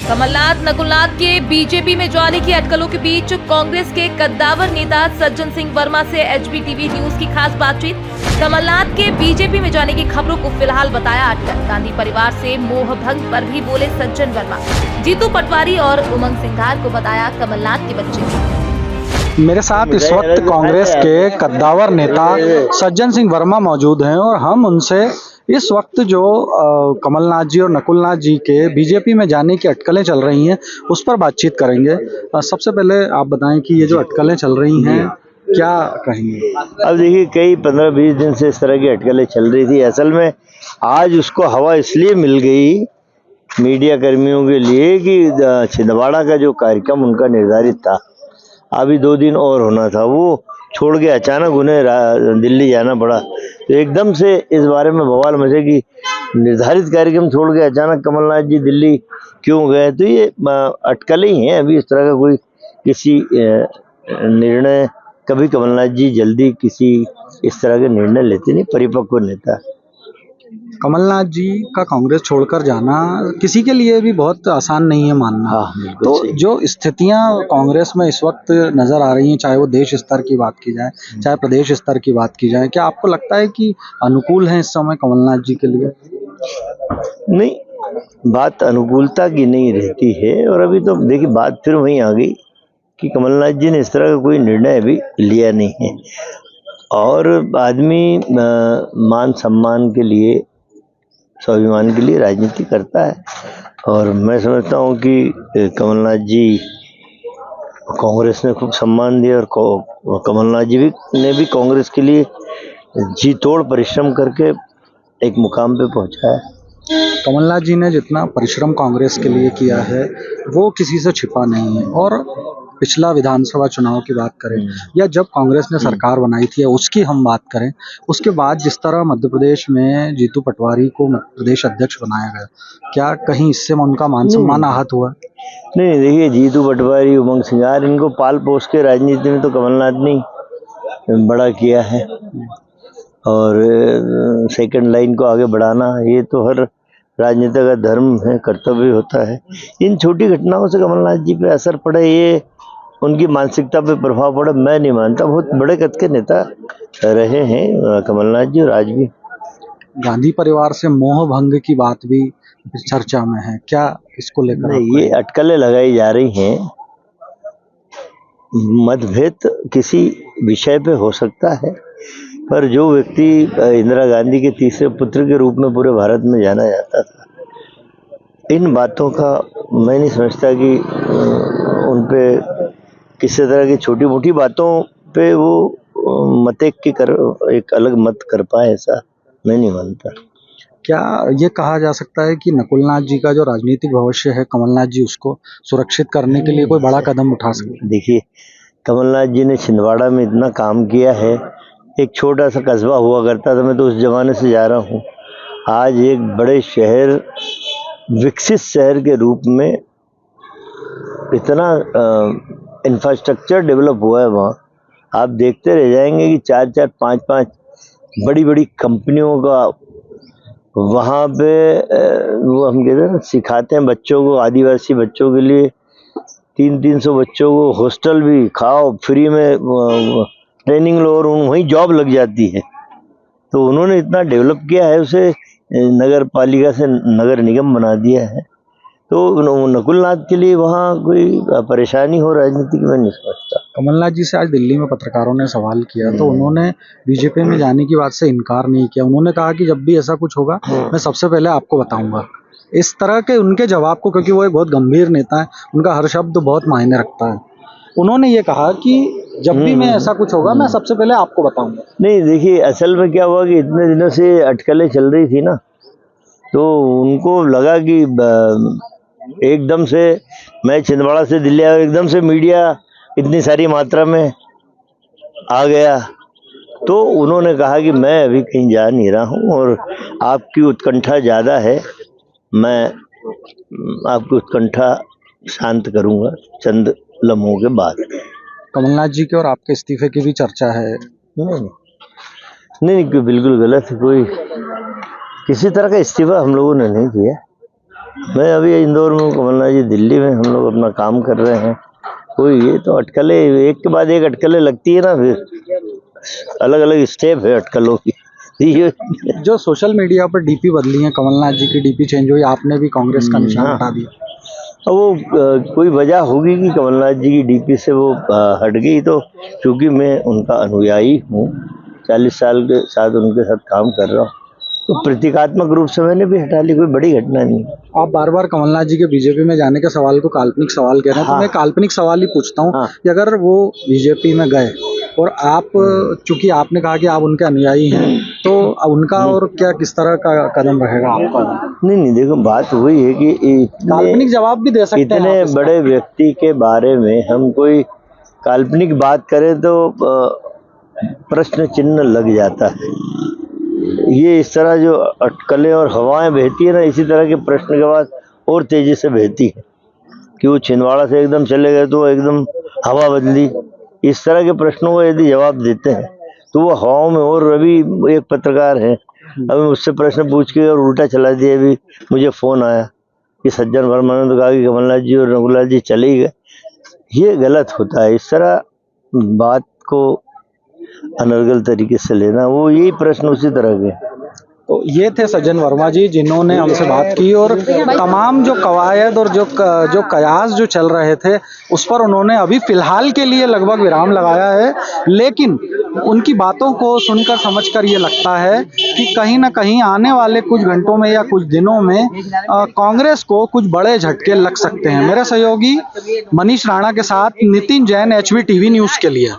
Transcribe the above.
कमलनाथ नकुलनाथ के बीजेपी में जाने की अटकलों के बीच कांग्रेस के कद्दावर नेता सज्जन सिंह वर्मा से एचबीटीवी न्यूज की खास बातचीत। कमलनाथ के बीजेपी में जाने की खबरों को फिलहाल बताया अटकल। गांधी परिवार से मोह भंग पर भी बोले सज्जन वर्मा। जीतू पटवारी और उमंग सिंघार को बताया कमलनाथ के बच्चे। मेरे साथ इस वक्त कांग्रेस के कद्दावर नेता सज्जन सिंह वर्मा मौजूद हैं और हम उनसे इस वक्त जो कमलनाथ जी और नकुलनाथ जी के बीजेपी में जाने की अटकलें चल रही हैं उस पर बातचीत करेंगे। सबसे पहले आप बताएं कि ये जो अटकलें चल रही हैं क्या कहेंगे? अब देखिए, कई 15-20 दिन से इस तरह की अटकलें चल रही थी। असल में आज उसको हवा इसलिए मिल गई मीडिया कर्मियों के लिए कि छिंदवाड़ा का जो कार्यक्रम उनका निर्धारित था, अभी 2 दिन और होना था, वो छोड़ के अचानक उन्हें दिल्ली जाना पड़ा। तो एकदम से इस बारे में बवाल मचे कि निर्धारित कार्यक्रम छोड़ के अचानक कमलनाथ जी दिल्ली क्यों गए। तो ये अटकलें ही हैं। अभी इस तरह का कोई किसी निर्णय, कभी कमलनाथ जी जल्दी किसी इस तरह के निर्णय लेते नहीं, परिपक्व नेता। कमलनाथ जी का कांग्रेस छोड़कर जाना किसी के लिए भी बहुत आसान नहीं है मानना। हाँ, तो जो स्थितियां कांग्रेस में इस वक्त नजर आ रही हैं, चाहे वो देश स्तर की बात की जाए चाहे प्रदेश स्तर की बात की जाए, क्या आपको लगता है कि अनुकूल है इस समय कमलनाथ जी के लिए? नहीं, बात अनुकूलता की नहीं रहती है। और अभी तो देखिए, बात फिर वहीं आ गई कि कमलनाथ जी ने इस तरह का कोई निर्णय अभी लिया नहीं है। और आदमी मान सम्मान के लिए, स्वाभिमान के लिए राजनीति करता है। और मैं समझता हूँ कि कमलनाथ जी कांग्रेस ने खूब सम्मान दिया और कमलनाथ जी ने भी कांग्रेस के लिए जी तोड़ परिश्रम करके एक मुकाम पे पहुंचा है। कमलनाथ जी ने जितना परिश्रम कांग्रेस के लिए किया है वो किसी से छिपा नहीं है। और पिछला विधानसभा चुनाव की बात करें या जब कांग्रेस ने सरकार बनाई थी या उसकी हम बात करें, उसके बाद जिस तरह मध्य प्रदेश में जीतू पटवारी को प्रदेश अध्यक्ष बनाया गया, क्या कहीं इससे उनका मान सम्मान आहत हुआ? नहीं, देखिए, जीतू पटवारी, उमंग सिंघार, इनको पाल पोस के राजनीति में तो कमलनाथ ने बड़ा किया है। और सेकंड लाइन को आगे बढ़ाना ये तो हर राजनेता का धर्म है, कर्तव्य होता है। इन छोटी घटनाओं से कमलनाथ जी पे असर पड़े, ये उनकी मानसिकता पे प्रभाव पड़े, मैं नहीं मानता। बहुत बड़े कद के नेता रहे हैं कमलनाथ जी और आज भी। गांधी परिवार से मोह भंग की बात भी चर्चा में है, क्या इसको लेकर? नहीं, ये अटकलें लगाई जा रही हैं। मतभेद किसी विषय पे हो सकता है, पर जो व्यक्ति इंदिरा गांधी के तीसरे पुत्र के रूप में पूरे भारत में जाना जाता था, इन बातों का मैं नहीं समझता कि उन पे किसी तरह की छोटी मोटी बातों पे वो एक अलग मत कर पाए, ऐसा मैं नहीं मानता। क्या ये कहा जा सकता है कि नकुलनाथ जी का जो राजनीतिक भविष्य है, कमलनाथ जी उसको सुरक्षित करने के लिए कोई बड़ा कदम उठा सकते हैं? देखिए, कमलनाथ जी ने छिंदवाड़ा में इतना काम किया है। एक छोटा सा कस्बा हुआ करता था, मैं तो उस जमाने से जा रहा हूँ। आज एक बड़े शहर, विकसित शहर के रूप में इतना इंफ्रास्ट्रक्चर डेवलप हुआ है वहाँ, आप देखते रह जाएंगे कि 4-4, 5-5 बड़ी बड़ी कंपनियों का वहाँ पे वो हम कहते हैं ना, सिखाते हैं बच्चों को, आदिवासी बच्चों के लिए 300 बच्चों को हॉस्टल भी, खाओ फ्री में, ट्रेनिंग लो और वहीं जॉब लग जाती है। तो उन्होंने इतना डेवलप किया है, उसे नगर पालिका से नगर निगम बना दिया है। तो नकुलनाथ के लिए वहाँ कोई परेशानी हो राजनीतिक में नहीं समझता। कमलनाथ जी से आज दिल्ली में पत्रकारों ने सवाल किया तो उन्होंने बीजेपी में जाने की बात से इनकार नहीं किया। उन्होंने कहा कि जब भी ऐसा कुछ होगा मैं सबसे पहले आपको बताऊंगा। इस तरह के उनके जवाब को, क्योंकि वो एक बहुत गंभीर नेता है, उनका हर शब्द बहुत मायने रखता है, उन्होंने ये कहा कि जब भी मैं ऐसा कुछ होगा मैं सबसे पहले आपको बताऊंगा। नहीं, देखिए, असल में क्या हुआ कि इतने दिनों से अटकलें चल रही थी ना, तो उनको लगा कि एकदम से मैं छिंदवाड़ा से दिल्ली आया, एकदम से मीडिया इतनी सारी मात्रा में आ गया, तो उन्होंने कहा कि मैं अभी कहीं जा नहीं रहा हूँ और आपकी उत्कंठा ज़्यादा है, मैं आपकी उत्कंठा शांत करूँगा चंद लम्हों के बाद। कमलनाथ जी के और आपके इस्तीफे की भी चर्चा है। नहीं, बिल्कुल गलत है। कोई किसी तरह का इस्तीफा हम लोगों ने नहीं किया। मैं अभी इंदौर में हूँ, कमलनाथ जी दिल्ली में, हम लोग अपना काम कर रहे हैं। कोई ये तो अटकलें एक के बाद एक अटकलें लगती है ना, फिर अलग अलग स्टेप है अटकलों की। ये जो सोशल मीडिया पर डीपी बदली है, कमलनाथ जी की डीपी चेंज हुई, आपने भी कांग्रेस का निशान हाँ। हटा दिया। अब वो कोई वजह होगी कि कमलनाथ जी की डीपी से वो हट गई, तो क्योंकि मैं उनका अनुयायी हूँ, 40 साल के साथ उनके साथ काम कर रहा हूँ, तो प्रतीकात्मक रूप से मैंने भी हटा ली, कोई बड़ी घटना नहीं। आप बार बार कमलनाथ जी के बीजेपी में जाने के सवाल को काल्पनिक सवाल कह रहे हैं, हाँ। तो मैं काल्पनिक सवाल ही पूछता हूँ हाँ। कि अगर वो बीजेपी में गए और आप, चूंकि आपने कहा कि आप उनके अनुयायी हैं, तो उनका और क्या किस तरह का कदम रहेगा आपका? नहीं, देखो बात वही है कि काल्पनिक जवाब भी दे सकते हैं इतने आप इसका। बड़े व्यक्ति के बारे में हम कोई काल्पनिक बात करें तो प्रश्न चिन्ह लग जाता है। ये इस तरह जो अटकलें और हवाएं बहती है ना, इसी तरह के प्रश्न के बाद और तेजी से बहती है कि वो छिंदवाड़ा से एकदम चले गए तो एकदम हवा बदली। इस तरह के प्रश्नों को यदि जवाब देते हैं तो वो हवाओं में। और अभी एक पत्रकार है, अभी मुझसे प्रश्न पूछ के और उल्टा चला दिया। अभी मुझे फोन आया कि सज्जन वर्मा ने तो कहा कि कमलनाथ जी और रघुलाल जी चले गए। ये गलत होता है, इस तरह बात को अनर्गल तरीके से लेना। वो यही प्रश्न उसी तरह के। तो ये थे सज्जन वर्मा जी, जिन्होंने हमसे बात की और तमाम जो कवायद और जो कयास जो चल रहे थे उस पर उन्होंने अभी फिलहाल के लिए लगभग विराम लगाया है। लेकिन उनकी बातों को सुनकर समझकर ये लगता है कि कहीं ना कहीं आने वाले कुछ घंटों में या कुछ दिनों में कांग्रेस को कुछ बड़े झटके लग सकते हैं। मेरे सहयोगी मनीष राणा के साथ Nitin Jain, HB TV news के लिए।